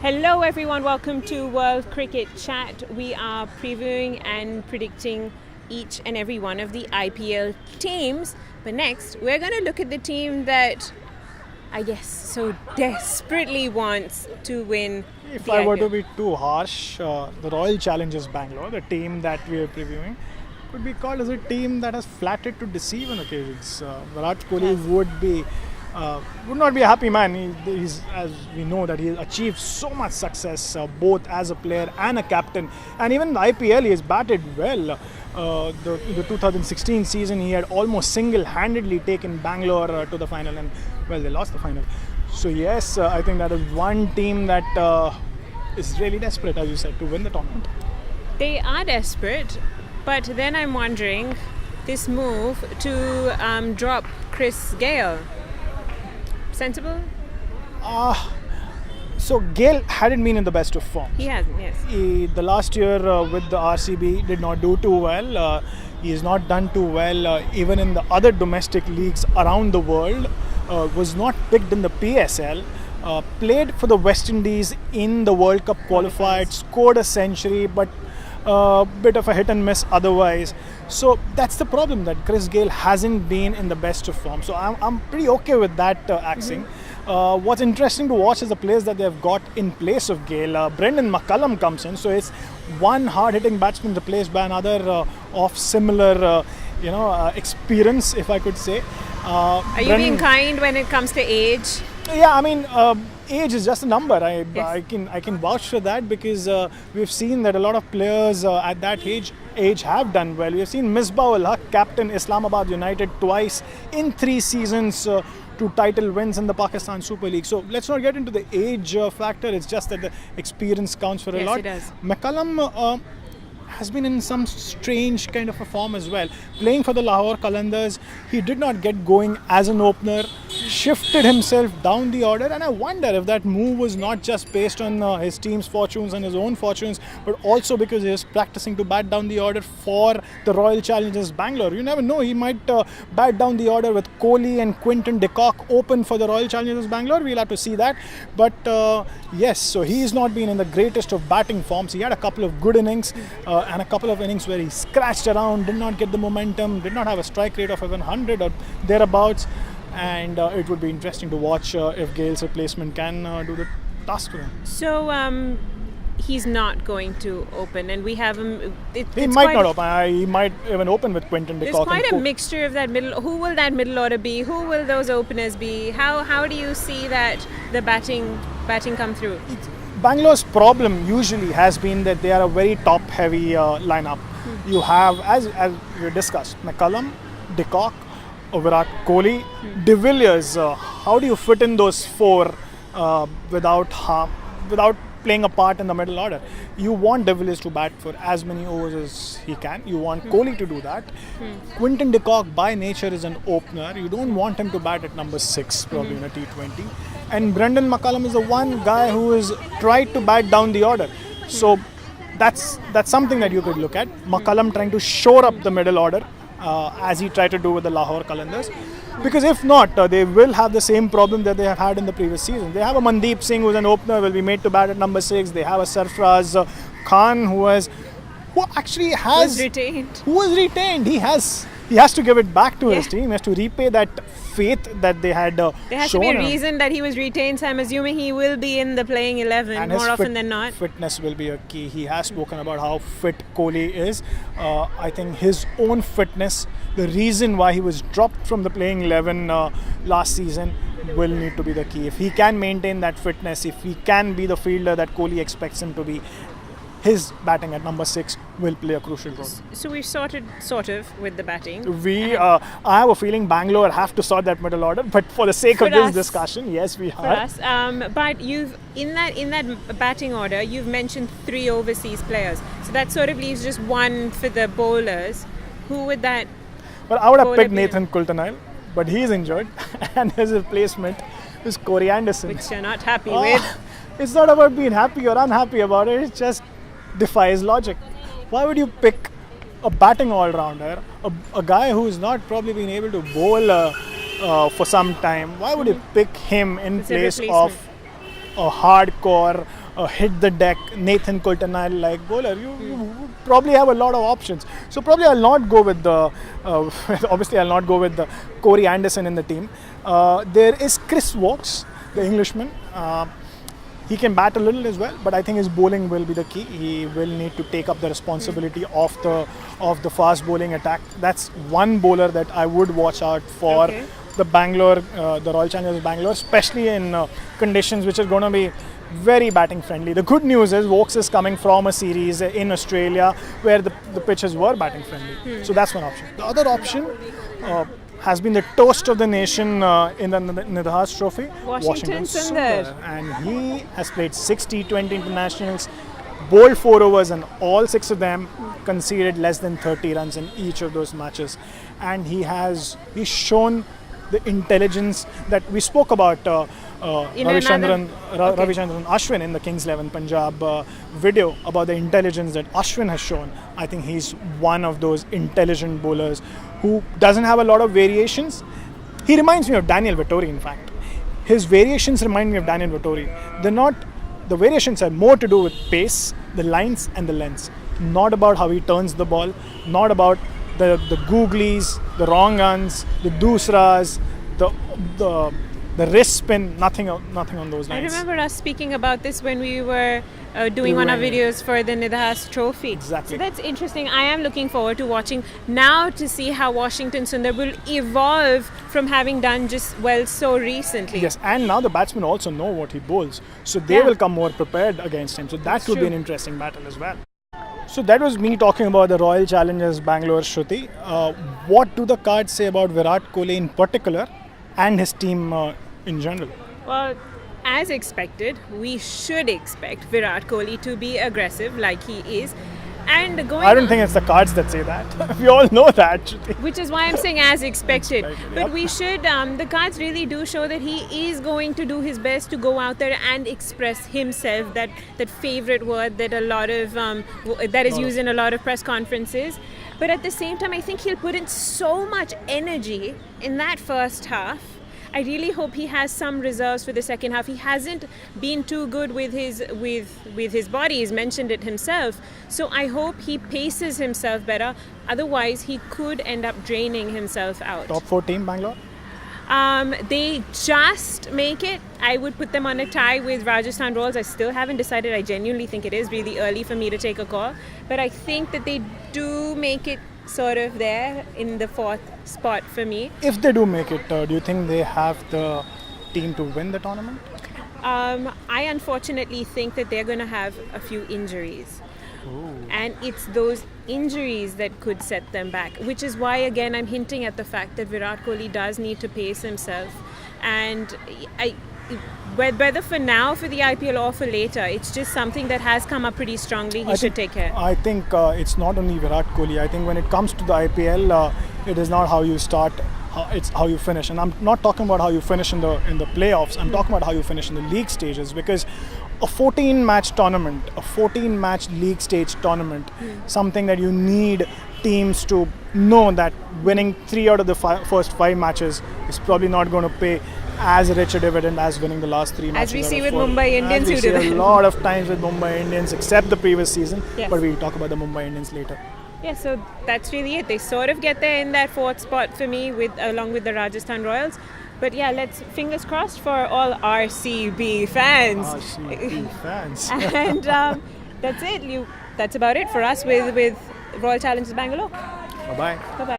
Hello everyone, welcome to World Cricket Chat. We are previewing and predicting each and every one of the IPL teams. But next, we're going to look at the team that I guess so desperately wants to win. If the I were IPL. to be too harsh, the Royal Challengers Bangalore, the team that we are previewing, could be called as a team that has flattered to deceive on occasions. Virat Kohli would not be a happy man. He's, as we know, that he achieved so much success both as a player and a captain. And even in the IPL, he has batted well. The 2016 season, he had almost single-handedly taken Bangalore to the final, and well, they lost the final. So yes, I think that is one team that is really desperate, as you said, to win the tournament. They are desperate, but then I'm wondering, this move to drop Chris Gayle, sensible? So Gale hadn't been in the best of form. He hasn't, yes. The last year with the RCB did not do too well. He has not done too well even in the other domestic leagues around the world. Was not picked in the PSL. Played for the West Indies in the World Cup qualified, scored a century, but a bit of a hit and miss otherwise. So that's the problem, that Chris Gayle hasn't been in the best of form. So I'm pretty okay with that axing. What's interesting to watch is the players that they've got in place of Gayle. Brendan McCullum comes in, so it's one hard-hitting batsman replaced by another of similar, experience, if I could say. Are you being kind when it comes to age? Yeah, I mean, age is just a number. I can vouch for that because we've seen that a lot of players at that age have done well. We've seen Misbah-ul Haq captain Islamabad United twice in 3 seasons to title wins in the Pakistan Super League. So let's not get into the age factor. It's just that the experience counts for a lot. Yes, it does. McCullum has been in some strange kind of a form as well. Playing for the Lahore Qalandars, he did not get going as an opener, shifted himself down the order, and I wonder if that move was not just based on his team's fortunes and his own fortunes, but also because he is practicing to bat down the order for the Royal Challengers Bangalore. You never know, he might bat down the order with Kohli and Quinton de Kock open for the Royal Challengers Bangalore. We'll have to see that. But yes, so he's not been in the greatest of batting forms. He had a couple of good innings and a couple of innings where he scratched around, did not get the momentum, did not have a strike rate of even 100 or thereabouts. And it would be interesting to watch if Gale's replacement can do the task for him. So he's not going to open, and we have him. He might not open. He might even open with Quinton de There's Kock. quite a mixture of that middle. Who will that middle order be? Who will those openers be? How do you see that the batting come through? Bangalore's problem usually has been that they are a very top-heavy lineup. You have, as we discussed, McCullum, de Kock, Virat Kohli, de Villiers. How do you fit in those four without playing a part in the middle order? You want de Villiers to bat for as many overs as he can. You want Kohli to do that. Quinton de Kock by nature is an opener. You don't want him to bat at number 6 probably in a T20. And Brendan McCullum is the one guy who has tried to bat down the order. So that's something that you could look at. McCullum trying to shore up the middle order as he tried to do with the Lahore Qalandars. Because if not, they will have the same problem that they have had in the previous season. They have a Mandeep Singh who's an opener, will be made to bat at number 6. They have a Sarfraz Khan who was retained. He has to give it back to his team. He has to repay that faith that they had shown. There has to be a reason that he was retained, so I'm assuming he will be in the playing 11 and more often than not. Fitness will be a key. He has spoken about how fit Kohli is. I think his own fitness, the reason why he was dropped from the playing 11 last season, will need to be the key. If he can maintain that fitness, if he can be the fielder that Kohli expects him to be, his batting at number 6 will play a crucial role. So we've sorted sort of with the batting. I have a feeling Bangalore have to sort that middle order, but for the sake of this discussion, yes, we for are. us. But you've in that batting order, you've mentioned 3 overseas players. So that sort of leaves just one for the bowlers. Who would that? Well, I would have picked Nathan Coulter-Nile, but he's injured, and his replacement is Corey Anderson. Which you're not happy with. It's not about being happy or unhappy about it. It just defies logic. Why would you pick a batting all-rounder, a guy who's not probably been able to bowl for some time? Why would you pick him in place of a hardcore, hit the deck, Nathan Coulter-Nile like bowler, you probably have a lot of options. So probably I'll not go with the, obviously I'll not go with the Corey Anderson in the team. There is Chris Wokes, the Englishman. He can bat a little as well, but I think his bowling will be the key. He will need to take up the responsibility of the fast bowling attack. That's one bowler that I would watch out for. Okay. The Bangalore, the Royal Challengers Bangalore, especially in conditions which are going to be very batting friendly. The good news is Wokes is coming from a series in Australia where the pitches were batting friendly. So that's one option. The other option has been the toast of the nation in the Nidahas Trophy, Washington Sundar. And he has played 6 T20 internationals, bowled 4 overs, and all 6 of them conceded less than 30 runs in each of those matches. And he's shown the intelligence that we spoke about Ravichandran Ashwin in the Kings 11 Punjab video about the intelligence that Ashwin has shown. I think he's one of those intelligent bowlers who doesn't have a lot of variations. He reminds me of Daniel Vettori, in fact. His variations remind me of Daniel Vettori. The variations are more to do with pace, the lines and the lengths. Not about how he turns the ball, not about the googlies, the wrong runs, the doosras, the wrist spin, nothing on those lines. I remember us speaking about this when we were doing one of our videos for the Nidahas Trophy. Exactly. So that's interesting. I am looking forward to watching now to see how Washington Sundar will evolve from having done just well so recently. Yes, and now the batsmen also know what he bowls, so they will come more prepared against him. So that would be an interesting battle as well. So that was me talking about the Royal Challengers Bangalore, Shruti. What do the cards say about Virat Kohli in particular and his team in general? Well, as expected, we should expect Virat Kohli to be aggressive like he is. And I don't think it's the cards that say that. We all know that. Shruti. Which is why I'm saying as expected. But we should, the cards really do show that he is going to do his best to go out there and express himself, that favorite word that a lot of, that is used in a lot of press conferences. But at the same time, I think he'll put in so much energy in that first half. I really hope he has some reserves for the second half. He hasn't been too good with his body. He's mentioned it himself. So I hope he paces himself better. Otherwise, he could end up draining himself out. Top 4 team, Bangalore? They just make it. I would put them on a tie with Rajasthan Royals. I still haven't decided. I genuinely think it is really early for me to take a call. But I think that they do make it sort of there in the 4th spot for me. If they do make it, do you think they have the team to win the tournament? I unfortunately think that they're going to have a few injuries. Ooh. And it's those injuries that could set them back, which is why, again, I'm hinting at the fact that Virat Kohli does need to pace himself. And whether for now, for the IPL or for later, it's just something that has come up pretty strongly. He should take care. I think it's not only Virat Kohli. I think when it comes to the IPL, it is not how you start, it's how you finish. And I'm not talking about how you finish in the playoffs. I'm talking about how you finish in the league stages, because a 14-match tournament, a 14-match league stage tournament, something that you need teams to know that winning 3 out of the first 5 matches is probably not going to pay as rich a dividend as winning the last 3 matches. As we see with Mumbai Indians, we see a lot of times with Mumbai Indians, except the previous season. Yes. But we'll talk about the Mumbai Indians later. Yeah, so that's really it. They sort of get there in that 4th spot for me, along with the Rajasthan Royals. But yeah, fingers crossed for all RCB fans. RCB fans. And that's it. That's about it for us with Royal Challengers Bangalore. Bye-bye. Bye-bye.